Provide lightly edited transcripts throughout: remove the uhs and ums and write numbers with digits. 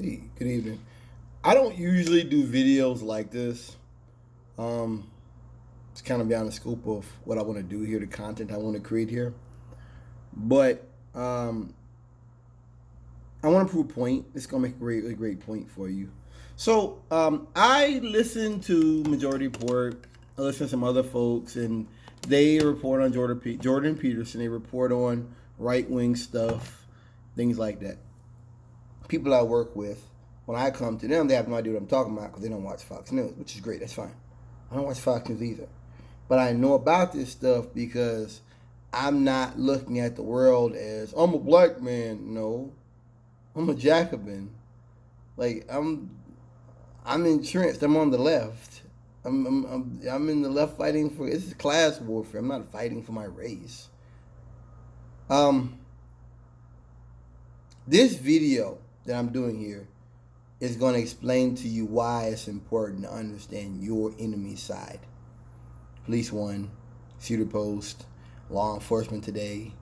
Hey, good evening. I don't usually do videos like this. Um, it's kind of beyond the scope of what I want to do here, the content I want to create here. But I want to prove a point. It's gonna make a great point for you. So I listen to Majority Report. I listen to some other folks, and they report on Jordan Peterson. They report on right wing stuff, things like that. People I work with, when I come to them, they have no idea what I'm talking about because they don't watch Fox News, which is great. That's fine. I don't watch Fox News either. But I know about this stuff because I'm not looking at the world as I'm a black man. No, I'm a Jacobin. Like I'm entrenched. I'm on the left. I'm in the left fighting for. This is class warfare. I'm not fighting for my race. Um, this video that I'm doing here is going to explain to you why it's important to understand your enemy's side. Police One, Cedar Post, Law Enforcement Today,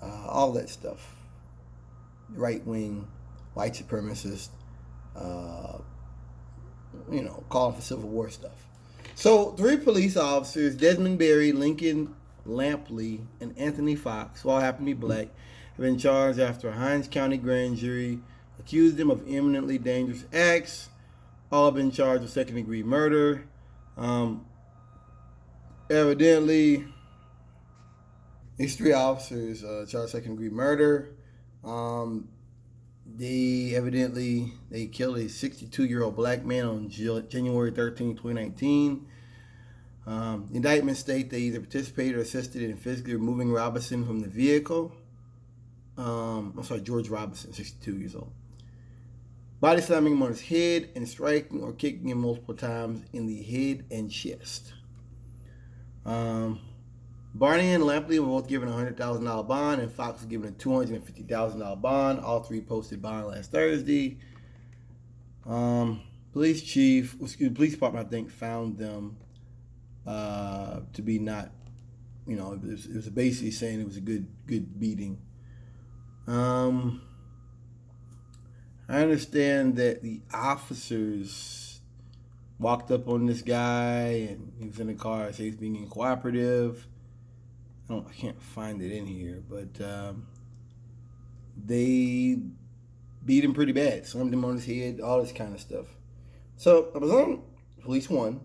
all that stuff. Right wing, white supremacist, uh, calling for Civil War stuff. So, 3 police officers, Desmond Berry, Lincoln Lampley, and Anthony Fox, who all happen to be black, have been charged after a Hinds County grand jury accused them of imminently dangerous acts. All have been charged with second-degree murder. Evidently, these 3 officers charged second-degree murder. They killed a 62-year-old black man on January 13, 2019. The indictment states they either participated or assisted in physically removing Robinson from the vehicle. George Robinson, 62 years old. Body slamming him on his head and striking or kicking him multiple times in the head and chest. Barney and Lampley were both given a $100,000 bond, and Fox was given a $250,000 bond. All 3 posted bond last Thursday. Police department, I think, found them to be not, it was basically saying it was a good beating. I understand that the officers walked up on this guy and he was in the car. Say he's being uncooperative. I can't find it in here, but they beat him pretty bad. Slammed him on his head, all this kind of stuff. So I was on Police One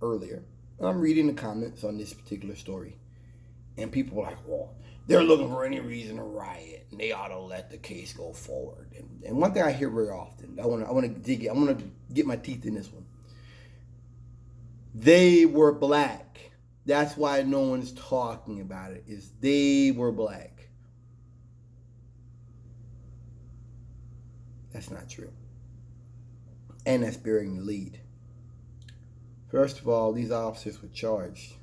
earlier, and I'm reading the comments on this particular story, and people were like, "Well, they're looking for any reason to riot, and they ought to let the case go forward." And one thing I hear very often, I want to get my teeth in this one. They were black. That's why no one's talking about it. Is they were black. That's not true. And that's bearing the lead. First of all, these officers were charged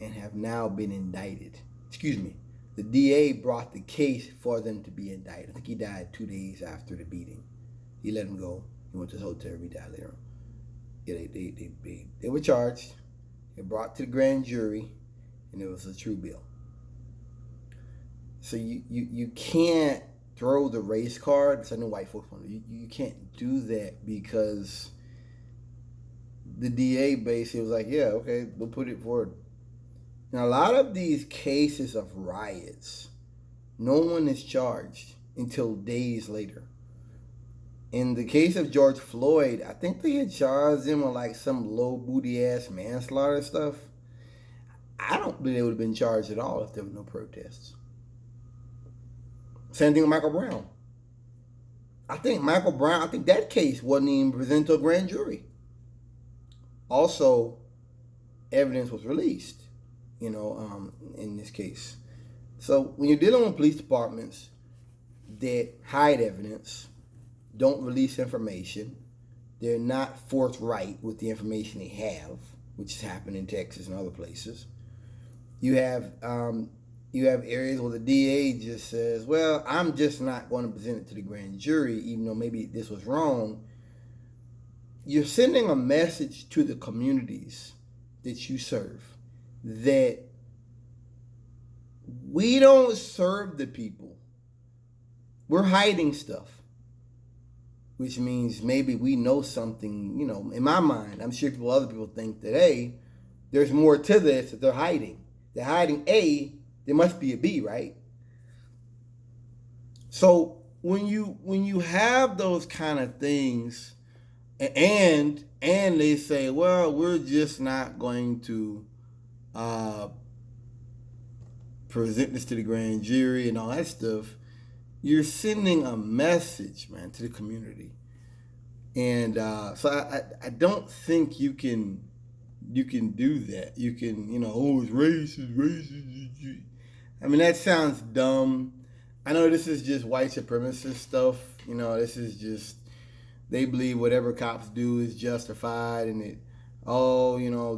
and have now been indicted. Excuse me. The DA brought the case for them to be indicted. I think he died 2 days after the beating. He let him go. He went to his hotel. He died later on. Yeah, they were charged. They were brought to the grand jury, and it was a true bill. So you can't throw the race card. Because I know white folks want to. You can't do that because the DA basically was like, yeah, okay, we'll put it forward. Now, a lot of these cases of riots, no one is charged until days later. In the case of George Floyd, I think they had charged him on like some low booty ass manslaughter stuff. I don't believe they would have been charged at all if there were no protests. Same thing with Michael Brown. I think that case wasn't even presented to a grand jury. Also, evidence was released, in this case. So when you're dealing with police departments that hide evidence, don't release information, they're not forthright with the information they have, which has happened in Texas and other places. You have areas where the DA just says, well, I'm just not going to present it to the grand jury, even though maybe this was wrong. You're sending a message to the communities that you serve that we don't serve the people. We're hiding stuff. which means maybe we know something, in my mind, I'm sure other people think that, hey, there's more to this that they're hiding. They're hiding A, there must be a B, right? So when you have those kind of things, and they say, well, we're just not going to present this to the grand jury and all that stuff, you're sending a message, man, to the community. And so I don't think you can do that. You can, oh, it's racist. I mean, that sounds dumb. I know this is just white supremacist stuff. This is just, they believe whatever cops do is justified, and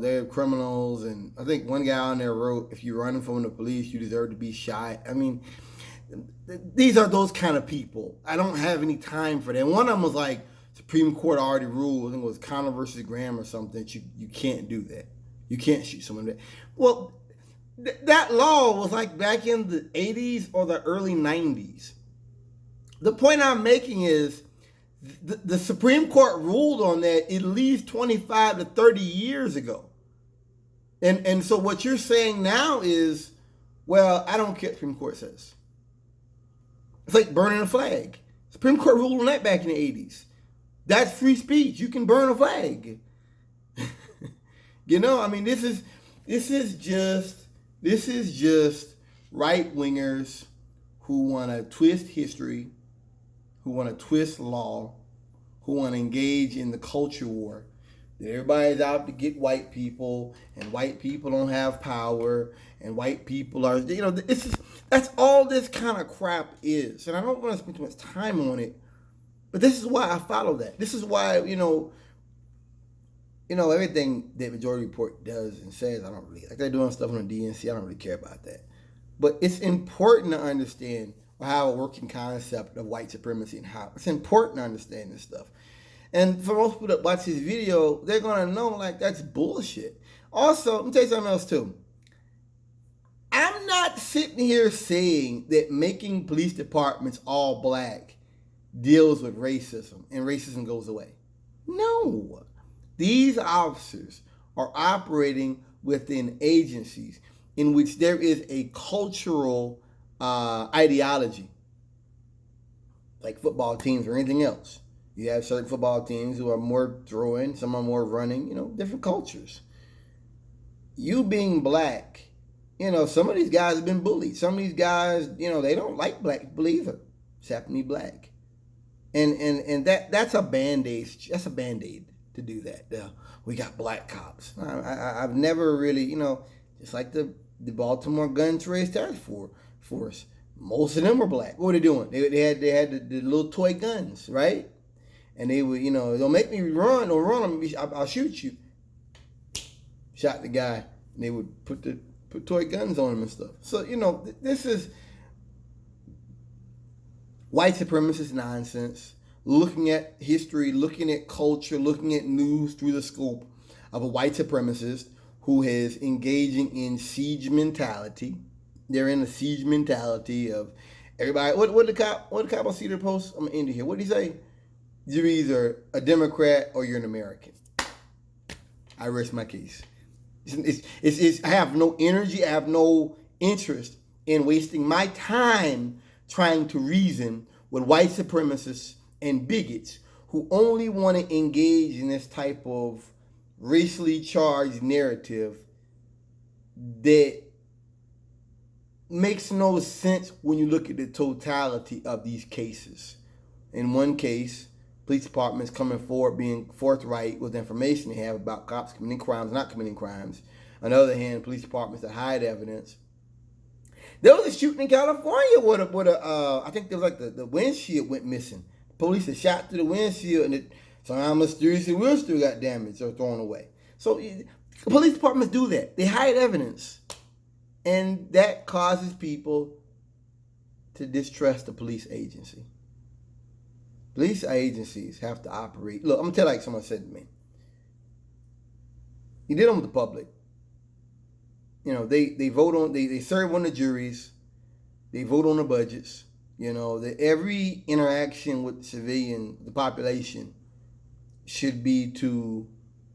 they're criminals. And I think one guy on there wrote, if you're running from the police, you deserve to be shot. I mean, these are those kind of people. I don't have any time for that. And one of them was like, Supreme Court already ruled, I think it was Connor versus Graham or something, that you can't do that. You can't shoot someone that. Well, that law was like back in the 80s or the early 90s. The point I'm making is the Supreme Court ruled on that at least 25 to 30 years ago. And so what you're saying now is, well, I don't care what the Supreme Court says. It's like burning a flag. Supreme Court ruled on that back in the 80s. That's free speech. You can burn a flag. I mean, this is just right wingers who want to twist history, who want to twist law, who want to engage in the culture war. That everybody's out to get white people, and white people don't have power, and white people are, that's all this kind of crap is. And I don't want to spend too much time on it, but this is why I follow that. This is why, everything that Majority Report does and says, I don't really, like they're doing stuff on the DNC, I don't really care about that. But it's important to understand or have a working concept of white supremacy and how it's important to understand this stuff. And for most people that watch this video, they're going to know, like, that's bullshit. Also, let me tell you something else, too. I'm not sitting here saying that making police departments all black deals with racism and racism goes away. No. These officers are operating within agencies in which there is a cultural ideology, like football teams or anything else. You have certain football teams who are more throwing, some are more running, different cultures. You being black, some of these guys have been bullied. Some of these guys, they don't like black people either. Just happen to be black. And that's a Band-Aid. That's a Band-Aid to do that. We got black cops. I've never really, just like the Baltimore Guns Race Task Force. Most of them were black. What were they doing? They had the little toy guns, right? And they would, don't make me run or run. I'll shoot you. Shot the guy, and they would put toy guns on him and stuff. So, this is white supremacist nonsense. Looking at history, looking at culture, looking at news through the scope of a white supremacist who is engaging in siege mentality. They're in a siege mentality of everybody. What the cop on Cedar Post? I'm gonna end it here. What did he say? You're either a Democrat or you're an American. I rest my case. I have no energy. I have no interest in wasting my time trying to reason with white supremacists and bigots who only want to engage in this type of racially charged narrative that makes no sense when you look at the totality of these cases. In one case, police departments coming forward being forthright with information they have about cops committing crimes, not committing crimes. On the other hand, police departments that hide evidence. There was a shooting in California with I think there was like the windshield went missing. Police had shot through the windshield, and it somehow mysteriously windshield got damaged or thrown away. So police departments do that. They hide evidence, and that causes people to distrust the police agency. Police agencies have to operate. Look, I'm gonna tell you like someone said to me. You deal with the public. They vote on, they serve on the juries. They vote on the budgets. You know, that every interaction with the population, should be to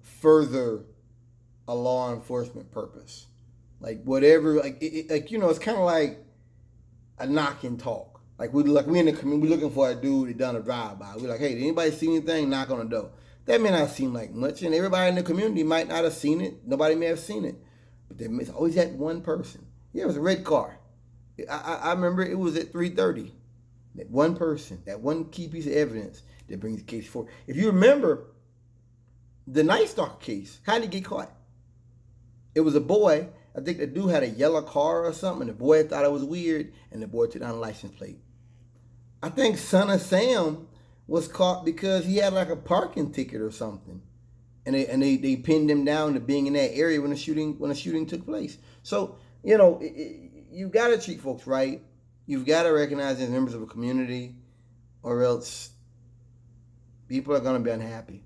further a law enforcement purpose. Like whatever, like it's kind of like a knock and talk. We in the community, we looking for a dude that done a drive by. We're like, hey, did anybody see anything? Knock on the door. That may not seem like much, and everybody in the community might not have seen it. Nobody may have seen it, but there's always that one person. Yeah, it was a red car. I remember it was at 3:30. That one person, that one key piece of evidence that brings the case forward. If you remember the Night Stalker case, how did he get caught? It was a boy. I think the dude had a yellow car or something. And the boy thought it was weird, and the boy took down the license plate. I think Son of Sam was caught because he had like a parking ticket or something, and they pinned him down to being in that area when the shooting took place. So you got to treat folks right. You've got to recognize them as members of a community, or else people are going to be unhappy.